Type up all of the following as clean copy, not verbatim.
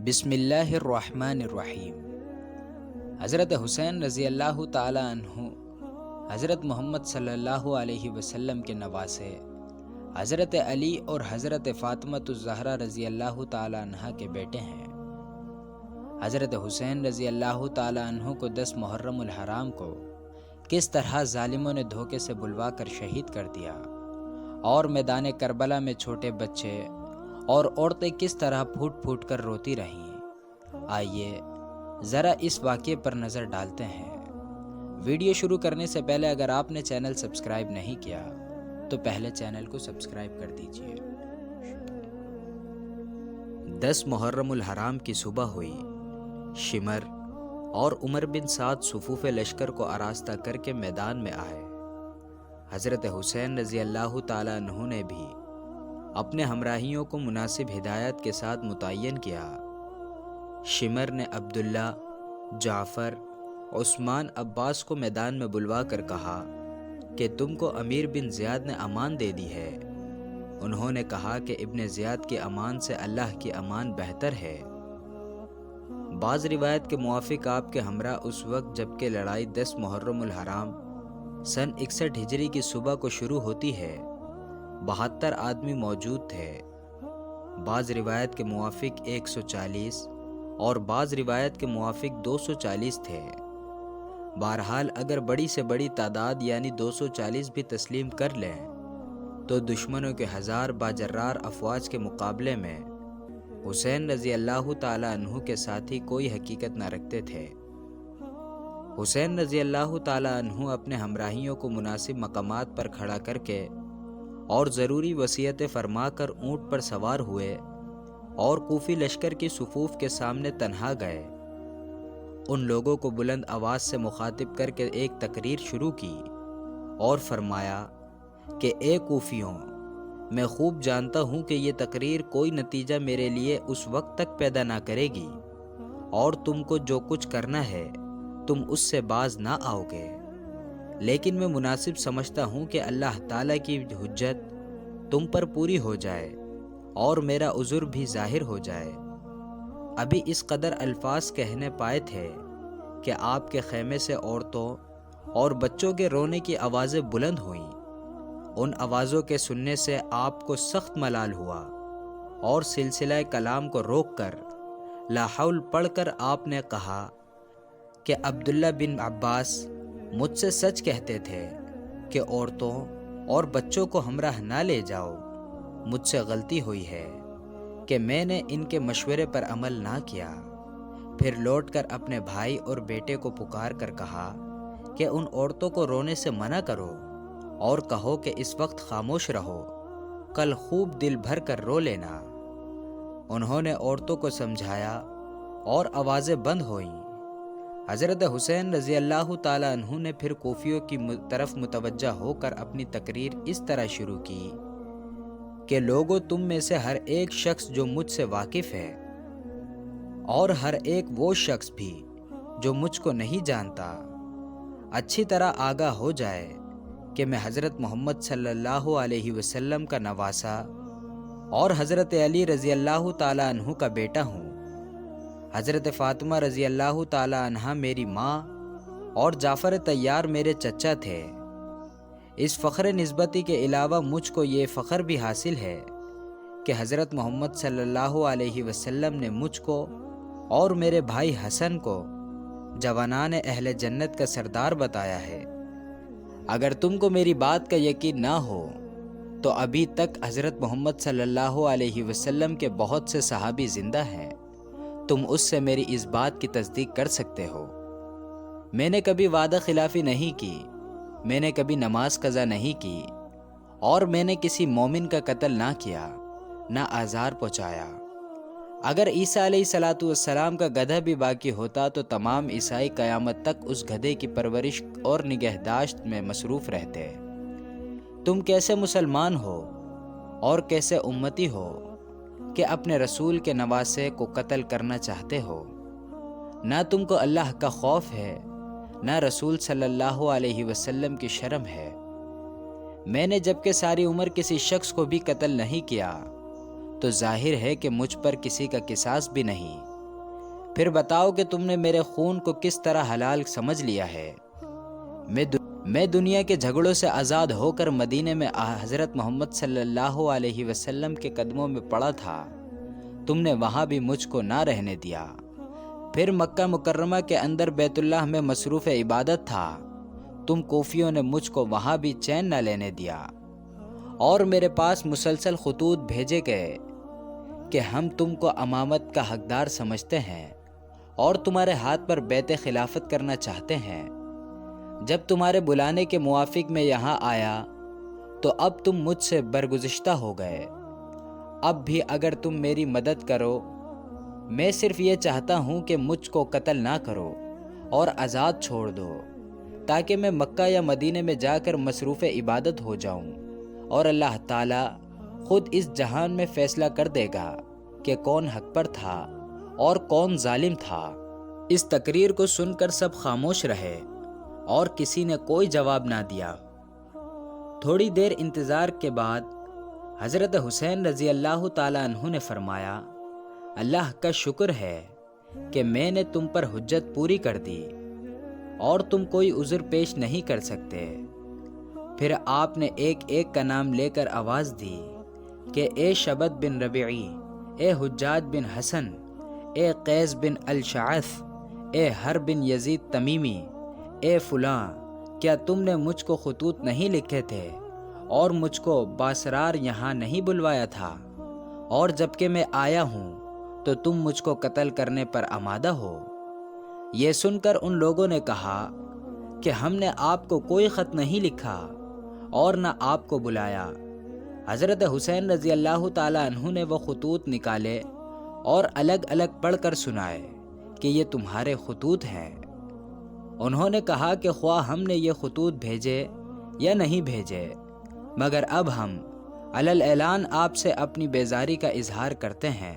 بسم اللہ الرحمن الرحیم۔ حضرت حسین رضی اللہ تعالی عنہ حضرت محمد صلی اللہ علیہ وسلم کے نواسے، حضرت علی اور حضرت فاطمہ الزہرا رضی اللہ تعالی عنہ کے بیٹے ہیں۔ حضرت حسین رضی اللہ تعالی عنہ کو 10 محرم الحرام کو کس طرح ظالموں نے دھوکے سے بلوا کر شہید کر دیا، اور میدان کربلا میں چھوٹے بچے اور عورتیں کس طرح پھوٹ پھوٹ کر روتی رہیں، آئیے ذرا اس واقعے پر نظر ڈالتے ہیں۔ ویڈیو شروع کرنے سے پہلے اگر آپ نے چینل سبسکرائب نہیں کیا تو پہلے چینل کو سبسکرائب کر دیجیے۔ 10 محرم الحرام کی صبح ہوئی۔ شمر اور عمر بن سعد صفوف لشکر کو آراستہ کر کے میدان میں آئے۔ حضرت حسین رضی اللہ تعالی عنہ نے بھی اپنے ہمراہیوں کو مناسب ہدایت کے ساتھ متعین کیا۔ شمر نے عبداللہ، جعفر، عثمان، عباس کو میدان میں بلوا کر کہا کہ تم کو امیر بن زیاد نے امان دے دی ہے۔ انہوں نے کہا کہ ابن زیاد کی امان سے اللہ کی امان بہتر ہے۔ بعض روایت کے موافق آپ کے ہمراہ اس وقت جبکہ لڑائی 10 محرم الحرام سن 61 ہجری کی صبح کو شروع ہوتی ہے 72 آدمی موجود تھے۔ بعض روایت کے موافق 140 اور بعض روایت کے موافق 240 تھے۔ بہرحال اگر بڑی سے بڑی تعداد یعنی 240 بھی تسلیم کر لیں تو دشمنوں کے 1000 باجرار افواج کے مقابلے میں حسین رضی اللہ تعالی عنہ کے ساتھی کوئی حقیقت نہ رکھتے تھے۔ حسین رضی اللہ تعالی عنہ اپنے ہمراہیوں کو مناسب مقامات پر کھڑا کر کے اور ضروری وصیتیں فرما کر اونٹ پر سوار ہوئے اور کوفی لشکر کی صفوف کے سامنے تنہا گئے۔ ان لوگوں کو بلند آواز سے مخاطب کر کے ایک تقریر شروع کی اور فرمایا کہ اے کوفیوں، میں خوب جانتا ہوں کہ یہ تقریر کوئی نتیجہ میرے لیے اس وقت تک پیدا نہ کرے گی، اور تم کو جو کچھ کرنا ہے تم اس سے باز نہ آؤ گے، لیکن میں مناسب سمجھتا ہوں کہ اللہ تعالیٰ کی حجت تم پر پوری ہو جائے اور میرا عذر بھی ظاہر ہو جائے۔ ابھی اس قدر الفاظ کہنے پائے تھے کہ آپ کے خیمے سے عورتوں اور بچوں کے رونے کی آوازیں بلند ہوئیں۔ ان آوازوں کے سننے سے آپ کو سخت ملال ہوا اور سلسلہ کلام کو روک کر لا حول پڑھ کر آپ نے کہا کہ عبداللہ بن عباس مجھ سے سچ کہتے تھے کہ عورتوں اور بچوں کو ہمراہ نہ لے جاؤ۔ مجھ سے غلطی ہوئی ہے کہ میں نے ان کے مشورے پر عمل نہ کیا۔ پھر لوٹ کر اپنے بھائی اور بیٹے کو پکار کر کہا کہ ان عورتوں کو رونے سے منع کرو اور کہو کہ اس وقت خاموش رہو، کل خوب دل بھر کر رو لینا۔ انہوں نے عورتوں کو سمجھایا اور آوازیں بند ہوئیں۔ حضرت حسین رضی اللہ تعالی عنہ نے پھر کوفیوں کی طرف متوجہ ہو کر اپنی تقریر اس طرح شروع کی کہ لوگوں، تم میں سے ہر ایک شخص جو مجھ سے واقف ہے اور ہر ایک وہ شخص بھی جو مجھ کو نہیں جانتا، اچھی طرح آگاہ ہو جائے کہ میں حضرت محمد صلی اللہ علیہ وسلم کا نواسہ اور حضرت علی رضی اللہ تعالی عنہ کا بیٹا ہوں۔ حضرت فاطمہ رضی اللہ تعالی عنہ میری ماں اور جعفر طیار میرے چچا تھے۔ اس فخر نسبتی کے علاوہ مجھ کو یہ فخر بھی حاصل ہے کہ حضرت محمد صلی اللہ علیہ وسلم نے مجھ کو اور میرے بھائی حسن کو جوانان اہل جنت کا سردار بتایا ہے۔ اگر تم کو میری بات کا یقین نہ ہو تو ابھی تک حضرت محمد صلی اللہ علیہ وسلم کے بہت سے صحابی زندہ ہیں، تم اس سے میری اس بات کی تصدیق کر سکتے ہو۔ میں نے کبھی وعدہ خلافی نہیں کی، میں نے کبھی نماز قضا نہیں کی، اور میں نے کسی مومن کا قتل نہ کیا، نہ آزار پہنچایا۔ اگر عیسیٰ علیہ السلام کا گدھا بھی باقی ہوتا تو تمام عیسائی قیامت تک اس گدھے کی پرورش اور نگہداشت میں مصروف رہتے۔ تم کیسے مسلمان ہو اور کیسے امتی ہو کہ اپنے رسول کے نواسے کو قتل کرنا چاہتے ہو؟ نہ تم کو اللہ کا خوف ہے، نہ رسول صلی اللہ علیہ وسلم کی شرم ہے۔ میں نے جبکہ ساری عمر کسی شخص کو بھی قتل نہیں کیا تو ظاہر ہے کہ مجھ پر کسی کا قصاص بھی نہیں۔ پھر بتاؤ کہ تم نے میرے خون کو کس طرح حلال سمجھ لیا ہے۔ میں دنیا کے جھگڑوں سے آزاد ہو کر مدینے میں حضرت محمد صلی اللہ علیہ وسلم کے قدموں میں پڑا تھا، تم نے وہاں بھی مجھ کو نہ رہنے دیا۔ پھر مکہ مکرمہ کے اندر بیت اللہ میں مصروف عبادت تھا، تم کوفیوں نے مجھ کو وہاں بھی چین نہ لینے دیا، اور میرے پاس مسلسل خطوط بھیجے گئے کہ ہم تم کو امامت کا حقدار سمجھتے ہیں اور تمہارے ہاتھ پر بیعت خلافت کرنا چاہتے ہیں۔ جب تمہارے بلانے کے موافق میں یہاں آیا تو اب تم مجھ سے برگزشتہ ہو گئے۔ اب بھی اگر تم میری مدد کرو، میں صرف یہ چاہتا ہوں کہ مجھ کو قتل نہ کرو اور آزاد چھوڑ دو، تاکہ میں مکہ یا مدینے میں جا کر مصروف عبادت ہو جاؤں، اور اللہ تعالیٰ خود اس جہان میں فیصلہ کر دے گا کہ کون حق پر تھا اور کون ظالم تھا۔ اس تقریر کو سن کر سب خاموش رہے اور کسی نے کوئی جواب نہ دیا۔ تھوڑی دیر انتظار کے بعد حضرت حسین رضی اللہ تعالیٰ عنہ نے فرمایا، اللہ کا شکر ہے کہ میں نے تم پر حجت پوری کر دی اور تم کوئی عذر پیش نہیں کر سکتے۔ پھر آپ نے ایک ایک کا نام لے کر آواز دی کہ اے شبت بن ربیعی، اے حجاج بن حسن، اے قیس بن الشعث، اے ہر بن یزید تمیمی، اے فلاں، کیا تم نے مجھ کو خطوط نہیں لکھے تھے اور مجھ کو باسرار یہاں نہیں بلوایا تھا، اور جب کہ میں آیا ہوں تو تم مجھ کو قتل کرنے پر آمادہ ہو؟ یہ سن کر ان لوگوں نے کہا کہ ہم نے آپ کو کوئی خط نہیں لکھا اور نہ آپ کو بلایا۔ حضرت حسین رضی اللہ تعالیٰ عنہ نے وہ خطوط نکالے اور الگ الگ پڑھ کر سنائے کہ یہ تمہارے خطوط ہیں۔ انہوں نے کہا کہ خواہ ہم نے یہ خطوط بھیجے یا نہیں بھیجے، مگر اب ہم علی اعلان آپ سے اپنی بیزاری کا اظہار کرتے ہیں۔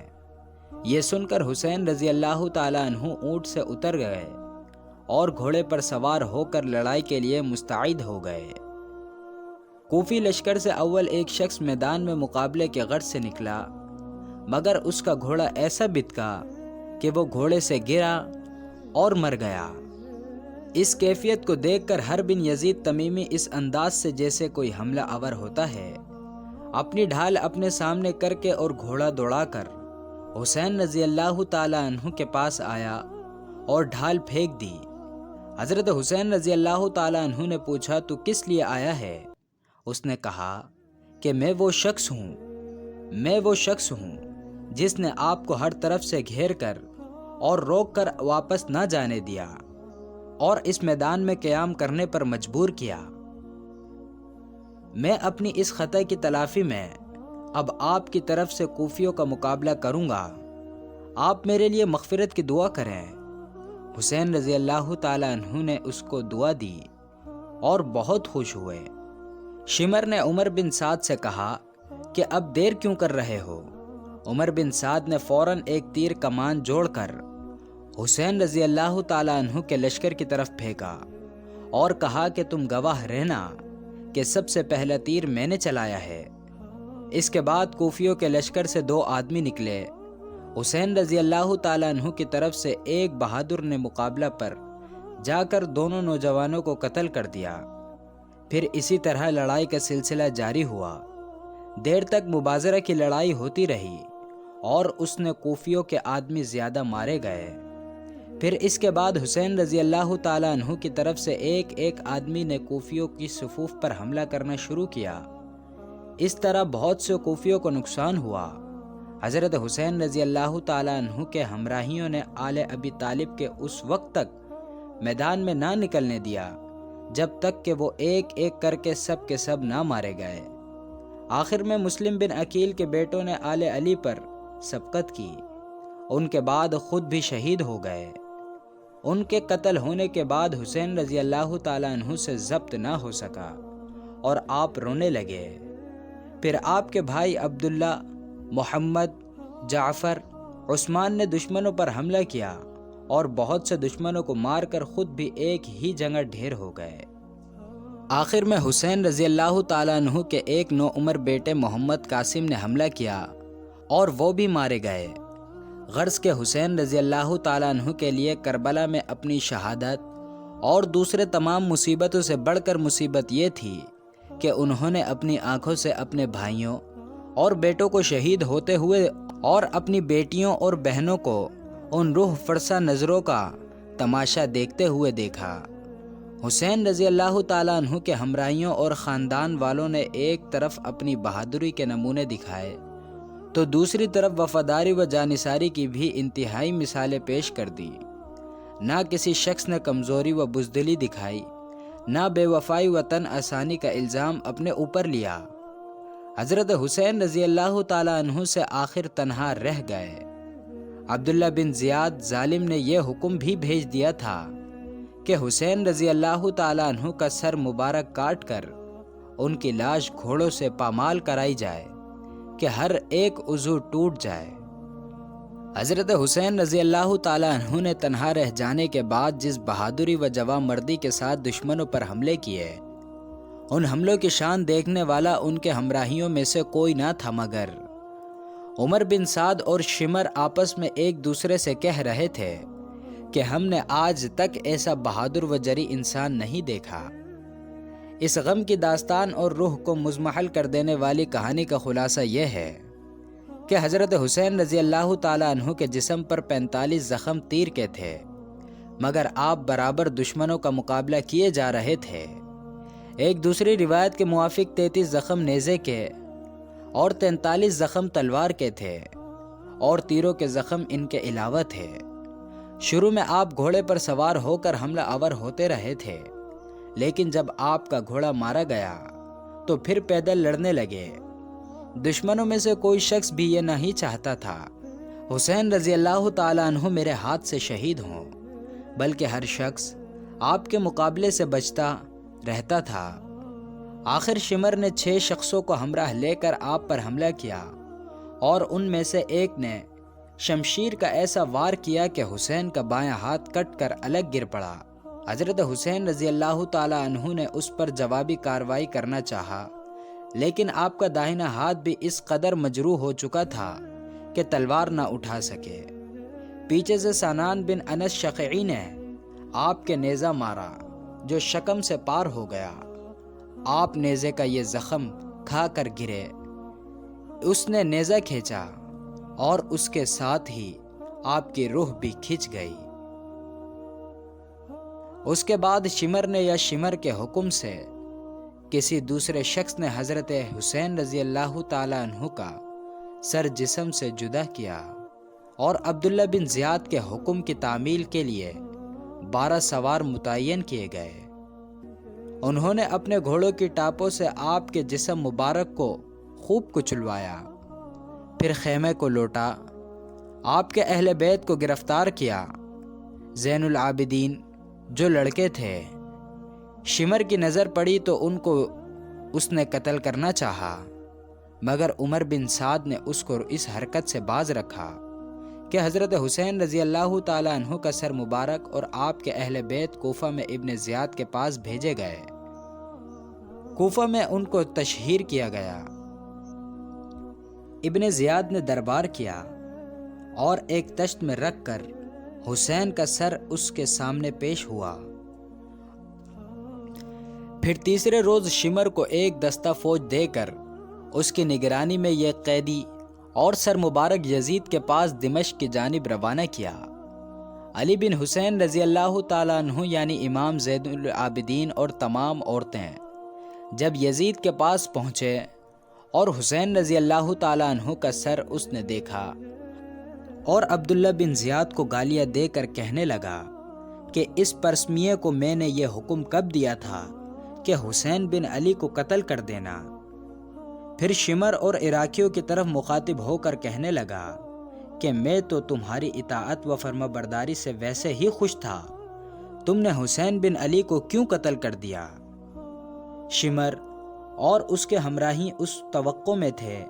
یہ سن کر حسین رضی اللہ تعالیٰ عنہ اونٹ سے اتر گئے اور گھوڑے پر سوار ہو کر لڑائی کے لیے مستعد ہو گئے۔ کوفی لشکر سے اول ایک شخص میدان میں مقابلے کے غرض سے نکلا، مگر اس کا گھوڑا ایسا بتکا کہ وہ گھوڑے سے گرا اور مر گیا۔ اس کیفیت کو دیکھ کر ہر بن یزید تمیمی اس انداز سے جیسے کوئی حملہ آور ہوتا ہے، اپنی ڈھال اپنے سامنے کر کے اور گھوڑا دوڑا کر حسین رضی اللہ تعالیٰ عنہ کے پاس آیا اور ڈھال پھینک دی۔ حضرت حسین رضی اللہ تعالیٰ عنہ نے پوچھا، تو کس لیے آیا ہے؟ اس نے کہا کہ میں وہ شخص ہوں جس نے آپ کو ہر طرف سے گھیر کر اور روک کر واپس نہ جانے دیا اور اس میدان میں قیام کرنے پر مجبور کیا۔ میں اپنی اس خطا کی تلافی میں اب آپ کی طرف سے کوفیوں کا مقابلہ کروں گا، آپ میرے لیے مغفرت کی دعا کریں۔ حسین رضی اللہ تعالیٰ عنہ نے اس کو دعا دی اور بہت خوش ہوئے۔ شمر نے عمر بن سعد سے کہا کہ اب دیر کیوں کر رہے ہو؟ عمر بن سعد نے فوراً ایک تیر کمان جوڑ کر حسین رضی اللہ تعالیٰ عنہ کے لشکر کی طرف پھینکا اور کہا کہ تم گواہ رہنا کہ سب سے پہلا تیر میں نے چلایا ہے۔ اس کے بعد کوفیوں کے لشکر سے 2 آدمی نکلے۔ حسین رضی اللہ تعالیٰ عنہ کی طرف سے ایک بہادر نے مقابلہ پر جا کر دونوں نوجوانوں کو قتل کر دیا۔ پھر اسی طرح لڑائی کا سلسلہ جاری ہوا، دیر تک مبازرہ کی لڑائی ہوتی رہی اور اس نے کوفیوں کے آدمی زیادہ مارے گئے۔ پھر اس کے بعد حسین رضی اللہ تعالیٰ عنہ کی طرف سے ایک ایک آدمی نے کوفیوں کی صفوف پر حملہ کرنا شروع کیا۔ اس طرح بہت سے کوفیوں کو نقصان ہوا۔ حضرت حسین رضی اللہ تعالیٰ عنہ کے ہمراہیوں نے آل ابی طالب کے اس وقت تک میدان میں نہ نکلنے دیا جب تک کہ وہ ایک ایک کر کے سب نہ مارے گئے۔ آخر میں مسلم بن عقیل کے بیٹوں نے آل علی پر سبقت کی، ان کے بعد خود بھی شہید ہو گئے۔ ان کے قتل ہونے کے بعد حسین رضی اللہ تعالیٰ عنہ سے ضبط نہ ہو سکا اور آپ رونے لگے۔ پھر آپ کے بھائی عبداللہ، محمد، جعفر، عثمان نے دشمنوں پر حملہ کیا اور بہت سے دشمنوں کو مار کر خود بھی ایک ہی جگہ ڈھیر ہو گئے۔ آخر میں حسین رضی اللہ تعالیٰ عنہ کے ایک نوعمر بیٹے محمد قاسم نے حملہ کیا اور وہ بھی مارے گئے۔ غرض کہ حسین رضی اللہ تعالیٰ عنہ کے لیے کربلا میں اپنی شہادت اور دوسرے تمام مصیبتوں سے بڑھ کر مصیبت یہ تھی کہ انہوں نے اپنی آنکھوں سے اپنے بھائیوں اور بیٹوں کو شہید ہوتے ہوئے اور اپنی بیٹیوں اور بہنوں کو ان روح فرسا نظروں کا تماشا دیکھتے ہوئے دیکھا۔ حسین رضی اللہ تعالیٰ عنہ کے ہمراہیوں اور خاندان والوں نے ایک طرف اپنی بہادری کے نمونے دکھائے تو دوسری طرف وفاداری و جانثاری کی بھی انتہائی مثالیں پیش کر دی۔ نہ کسی شخص نے کمزوری و بزدلی دکھائی، نہ بے وفائی و تن آسانی کا الزام اپنے اوپر لیا۔ حضرت حسین رضی اللہ تعالیٰ عنہ سے آخر تنہا رہ گئے۔ عبداللہ بن زیاد ظالم نے یہ حکم بھی بھیج دیا تھا کہ حسین رضی اللہ تعالیٰ عنہ کا سر مبارک کاٹ کر ان کی لاش گھوڑوں سے پامال کرائی جائے کہ ہر ایک عضو ٹوٹ جائے۔ حضرت حسین رضی اللہ تعالیٰ عنہ نے تنہا رہ جانے کے بعد جس بہادری و جوانمردی کے ساتھ دشمنوں پر حملے کیے، ان حملوں کی شان دیکھنے والا ان کے ہمراہیوں میں سے کوئی نہ تھا مگر عمر بن سعد اور شمر آپس میں ایک دوسرے سے کہہ رہے تھے کہ ہم نے آج تک ایسا بہادر و جری انسان نہیں دیکھا۔ اس غم کی داستان اور روح کو مزمحل کر دینے والی کہانی کا خلاصہ یہ ہے کہ حضرت حسین رضی اللہ تعالیٰ عنہ کے جسم پر 45 زخم تیر کے تھے، مگر آپ برابر دشمنوں کا مقابلہ کیے جا رہے تھے۔ ایک دوسری روایت کے موافق 33 زخم نیزے کے اور 43 زخم تلوار کے تھے اور تیروں کے زخم ان کے علاوہ تھے۔ شروع میں آپ گھوڑے پر سوار ہو کر حملہ آور ہوتے رہے تھے، لیکن جب آپ کا گھوڑا مارا گیا تو پھر پیدل لڑنے لگے۔ دشمنوں میں سے کوئی شخص بھی یہ نہیں چاہتا تھا حسین رضی اللہ تعالیٰ عنہ میرے ہاتھ سے شہید ہوں، بلکہ ہر شخص آپ کے مقابلے سے بچتا رہتا تھا۔ آخر شمر نے 6 شخصوں کو ہمراہ لے کر آپ پر حملہ کیا اور ان میں سے ایک نے شمشیر کا ایسا وار کیا کہ حسین کا بایاں ہاتھ کٹ کر الگ گر پڑا۔ حضرت حسین رضی اللہ تعالیٰ عنہ نے اس پر جوابی کارروائی کرنا چاہا، لیکن آپ کا داہنا ہاتھ بھی اس قدر مجروح ہو چکا تھا کہ تلوار نہ اٹھا سکے۔ پیچھے سے سنان بن انس شقیعی نے آپ کے نیزہ مارا جو شکم سے پار ہو گیا۔ آپ نیزے کا یہ زخم کھا کر گرے۔ اس نے نیزہ کھینچا اور اس کے ساتھ ہی آپ کی روح بھی کھنچ گئی۔ اس کے بعد شمر نے یا شمر کے حکم سے کسی دوسرے شخص نے حضرت حسین رضی اللہ تعالیٰ عنہ کا سر جسم سے جدا کیا اور عبداللہ بن زیاد کے حکم کی تعمیل کے لیے 12 سوار متعین کیے گئے۔ انہوں نے اپنے گھوڑوں کی ٹاپوں سے آپ کے جسم مبارک کو خوب کچلوایا، پھر خیمے کو لوٹا، آپ کے اہل بیت کو گرفتار کیا۔ زین العابدین جو لڑکے تھے، شمر کی نظر پڑی تو ان کو اس نے قتل کرنا چاہا، مگر عمر بن سعد نے اس کو اس حرکت سے باز رکھا کہ حضرت حسین رضی اللہ تعالیٰ عنہ کا سر مبارک اور آپ کے اہل بیت کوفہ میں ابن زیاد کے پاس بھیجے گئے۔ کوفہ میں ان کو تشہیر کیا گیا۔ ابن زیاد نے دربار کیا اور ایک تشت میں رکھ کر حسین کا سر اس کے سامنے پیش ہوا۔ پھر تیسرے روز شمر کو ایک دستہ فوج دے کر اس کی نگرانی میں یہ قیدی اور سر مبارک یزید کے پاس دمشق کی جانب روانہ کیا۔ علی بن حسین رضی اللہ تعالیٰ عنہ یعنی امام زین العابدین اور تمام عورتیں جب یزید کے پاس پہنچے اور حسین رضی اللہ تعالیٰ عنہ کا سر اس نے دیکھا اور عبداللہ بن زیاد کو گالیاں دے کر کہنے لگا کہ اس پرسمیے کو میں نے یہ حکم کب دیا تھا کہ حسین بن علی کو قتل کر دینا۔ پھر شمر اور عراقیوں کی طرف مخاطب ہو کر کہنے لگا کہ میں تو تمہاری اطاعت و فرما برداری سے ویسے ہی خوش تھا، تم نے حسین بن علی کو کیوں قتل کر دیا؟ شمر اور اس کے ہمراہی اس توقع میں تھے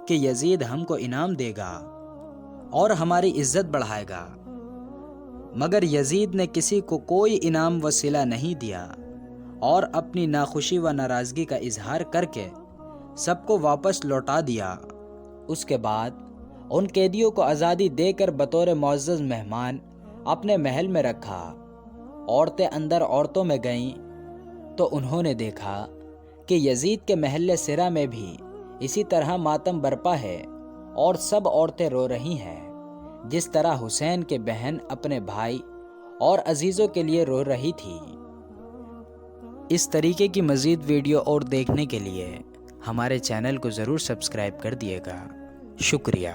کہ یزید ہم کو انعام دے گا اور ہماری عزت بڑھائے گا، مگر یزید نے کسی کو کوئی انعام و صلہ نہیں دیا اور اپنی ناخوشی و ناراضگی کا اظہار کر کے سب کو واپس لوٹا دیا۔ اس کے بعد ان قیدیوں کو آزادی دے کر بطور معزز مہمان اپنے محل میں رکھا۔ عورتیں اندر عورتوں میں گئیں تو انہوں نے دیکھا کہ یزید کے محلِ سرا میں بھی اسی طرح ماتم برپا ہے اور سب عورتیں رو رہی ہیں، جس طرح حسین کے بہن اپنے بھائی اور عزیزوں کے لیے رو رہی تھی۔ اس طریقے کی مزید ویڈیو اور دیکھنے کے لیے ہمارے چینل کو ضرور سبسکرائب کر دیے گا۔ شکریہ۔